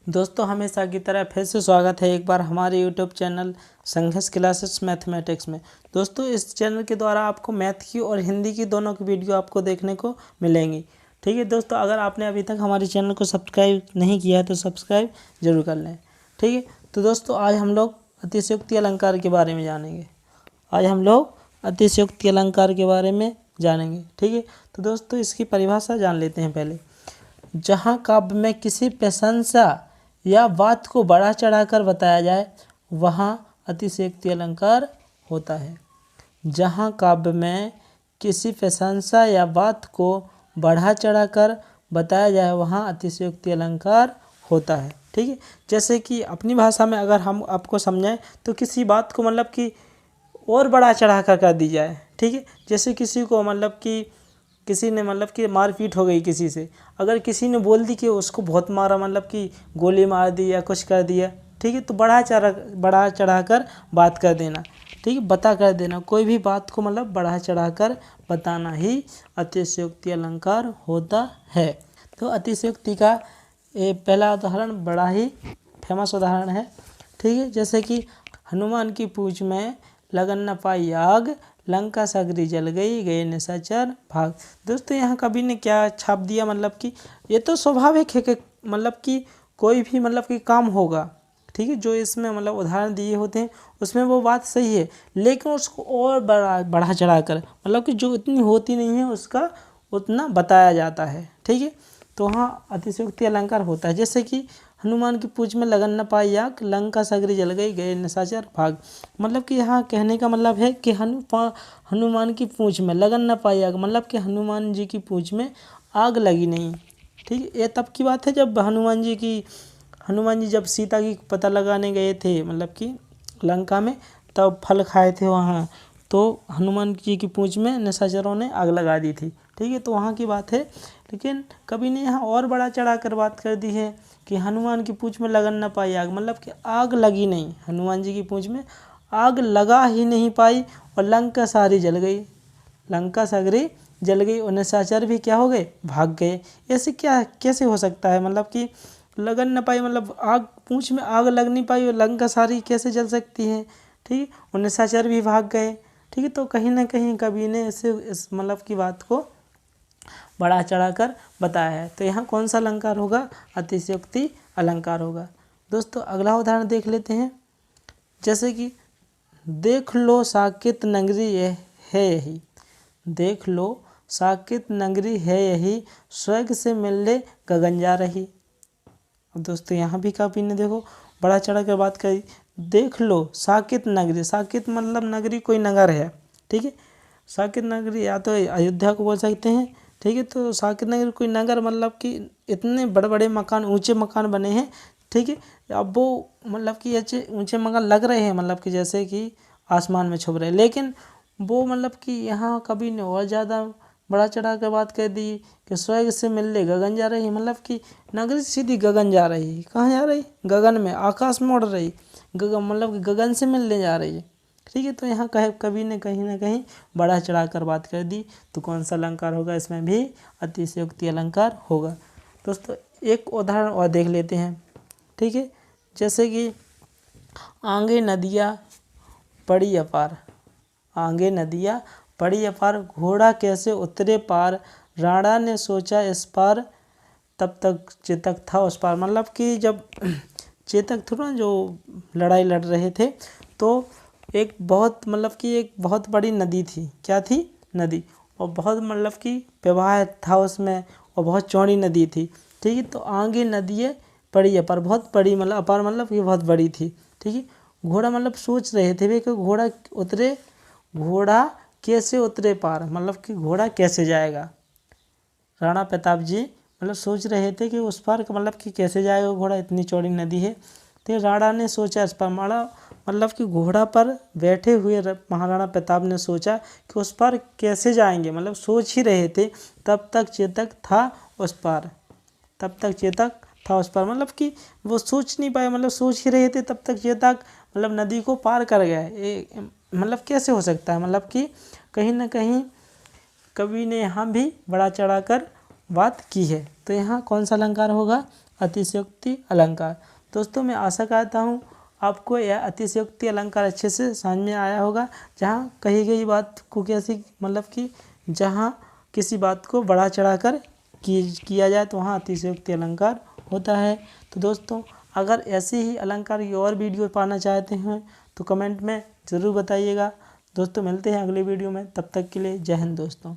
दोस्तों हमेशा की तरह फिर से स्वागत है एक बार हमारे यूट्यूब चैनल संघर्ष क्लासेस मैथमेटिक्स में। दोस्तों इस चैनल के द्वारा आपको मैथ की और हिंदी की दोनों की वीडियो आपको देखने को मिलेंगी। ठीक है दोस्तों, अगर आपने अभी तक हमारे चैनल को सब्सक्राइब नहीं किया है तो सब्सक्राइब जरूर कर लें। ठीक है, तो दोस्तों आज हम लोग अतिशयोक्ति अलंकार के बारे में जानेंगे। ठीक है, तो दोस्तों इसकी परिभाषा जान लेते हैं पहले। जहाँ काव्य में किसी प्रशंसा या बात को बढ़ा चढ़ाकर बताया जाए वहाँ अतिशयोक्ति अलंकार होता है। जहाँ काव्य में किसी प्रशंसा या बात को बढ़ा चढ़ाकर बताया जाए वहाँ अतिशयोक्ति अलंकार होता है। ठीक है, जैसे कि अपनी भाषा में अगर हम आपको समझाएं तो किसी बात को मतलब कि और बढ़ा चढ़ाकर कर दी जाए। ठीक है, जैसे किसी को किसी ने मारपीट हो गई किसी से, अगर किसी ने बोल दी कि उसको बहुत मारा, गोली मार दी या कुछ कर दिया। ठीक है, तो बढ़ा चढ़ा कर बात कर देना। ठीक है, बता कर देना, कोई भी बात को बढ़ा चढ़ा कर बताना ही अतिशयोक्ति अलंकार होता है। तो अतिशयोक्ति का ये पहला उदाहरण बड़ा ही फेमस उदाहरण है। ठीक है, जैसे कि हनुमान की पूंछ में लगन न पाई आग, लंका सगरी जल गई, गए निशाचर भाग। दोस्तों यहाँ कवि ने क्या छाप दिया, कि ये तो स्वाभाविक है कि कोई भी काम होगा। ठीक है, जो इसमें उदाहरण दिए होते हैं उसमें वो बात सही है, लेकिन उसको और बढ़ा चढ़ा कर कि जो इतनी होती नहीं है उसका उतना बताया जाता है। ठीक है, तो वहाँ अतिशयोक्ति अलंकार होता है। जैसे कि हनुमान की पूंछ में लगन न पाई आग, लंका सगरी जल गई, गए निशाचर भाग। कि यहाँ कहने का मतलब है कि हनुमान की पूंछ में लगन न पाई आग, कि हनुमान जी की पूंछ में आग लगी नहीं। ठीक है, ये तब की बात है जब हनुमान जी जब सीता की पता लगाने गए थे कि लंका में, तब फल खाए थे वहाँ, तो हनुमान जी की पूंछ में निशाचरों ने आग लगा दी थी। ठीक है, तो वहाँ की बात है, लेकिन कवि ने यहाँ और बड़ा चढ़ा कर बात कर दी है कि हनुमान की पूंछ में लगन न पाई आग, कि आग लगी नहीं, हनुमान जी की पूंछ में आग लगा ही नहीं पाई और लंका सारी जल गई, लंका सगरी जल गई और निशाचर भी क्या हो गए, भाग गए। ऐसे कैसे हो सकता है, कि लगन न पाई आग, पूंछ में आग लग नहीं पाई और लंका सारी कैसे जल सकती है। ठीक, और निशाचर भी भाग गए। ठीक है, तो कहीं ना कहीं कवि ने इस की बात को बढ़ा चढ़ाकर बताया है। तो यहाँ कौन सा अलंकार होगा, अतिशयोक्ति अलंकार होगा। दोस्तों अगला उदाहरण देख लेते हैं। जैसे कि देख लो साकेत नगरी है यही, देख लो साकेत नगरी है यही, स्वर्ग से मिलने गगन जा रही। अब दोस्तों यहाँ भी कवि ने देखो बड़ा चढ़ा कर बात करी। देख लो साकेत नगरी, साकेत नगरी कोई नगर है। ठीक है, साकेत नगरी या तो अयोध्या को बोल सकते हैं। ठीक है, तो साकेत नगरी कोई नगर, कि इतने बड़े बड़े मकान, ऊंचे मकान बने हैं। ठीक है, अब वो कि अच्छे ऊंचे मकान लग रहे हैं, कि जैसे कि आसमान में छुप रहे, लेकिन वो कि यहाँ कवि ने और ज़्यादा बड़ा चढ़ा कर बात कर दी कि स्वर्ग से मिलने गगन जा रही, कि नगरी सीधी गगन जा रही। कहाँ जा रही, गगन में, आकाश में उड़ रही, गगन कि गगन से मिलने जा रही है। ठीक है, तो यहाँ कवि ने कहीं ना कहीं बड़ा चढ़ाकर बात कर दी। तो कौन सा अलंकार होगा, इसमें भी अतिशयोक्ति अलंकार होगा। दोस्तों एक उदाहरण और देख लेते हैं। ठीक है, जैसे कि आगे नदियाँ पड़ी अपार, आगे नदियाँ पड़ी अपार, घोड़ा कैसे उतरे पार, राणा ने सोचा इस पार, तब तक चेतक था उस पार। कि जब चेतक थे ना जो लड़ाई लड़ रहे थे, तो एक बहुत बड़ी नदी थी। क्या थी, नदी, और बहुत कि प्रवाह था उसमें, और बहुत चौड़ी नदी थी। ठीक है, तो आगे नदियाँ पड़ी अपार, बहुत बड़ी अपार कि बहुत बड़ी थी। ठीक है, घोड़ा सोच रहे थे वे कि घोड़ा कैसे उतरे पार, कि घोड़ा कैसे जाएगा। राणा प्रताप जी सोच रहे थे कि उस पार कि कैसे जाएगा घोड़ा, इतनी चौड़ी नदी है। तो राणा ने सोचा इस पार, कि घोड़ा पर बैठे हुए महाराणा प्रताप ने सोचा कि उस पार कैसे जाएंगे, सोच ही रहे थे। तब तक चेतक था उस पार, तब तक चेतक था उस पार, कि वो सोच नहीं पाए, सोच ही रहे थे, तब तक चेतक नदी को पार कर गए। कैसे हो सकता है, कि कहीं ना कहीं कवि ने यहाँ भी बड़ा चढ़ाकर बात की है। तो यहाँ कौन सा अलंकार होगा, अतिशयोक्ति अलंकार। दोस्तों मैं आशा करता हूँ आपको यह अतिशयोक्ति अलंकार अच्छे से समझ में आया होगा। जहाँ कही गई बात को कैसी मतलब कि जहाँ किसी बात को बढ़ा चढ़ाकर किया जाए तो वहाँ अतिशयोक्ति अलंकार होता है। तो दोस्तों अगर ऐसे ही अलंकार की और वीडियो पाना चाहते हैं तो कमेंट में ज़रूर बताइएगा। दोस्तों मिलते हैं अगले वीडियो में, तब तक के लिए जय हिंद दोस्तों।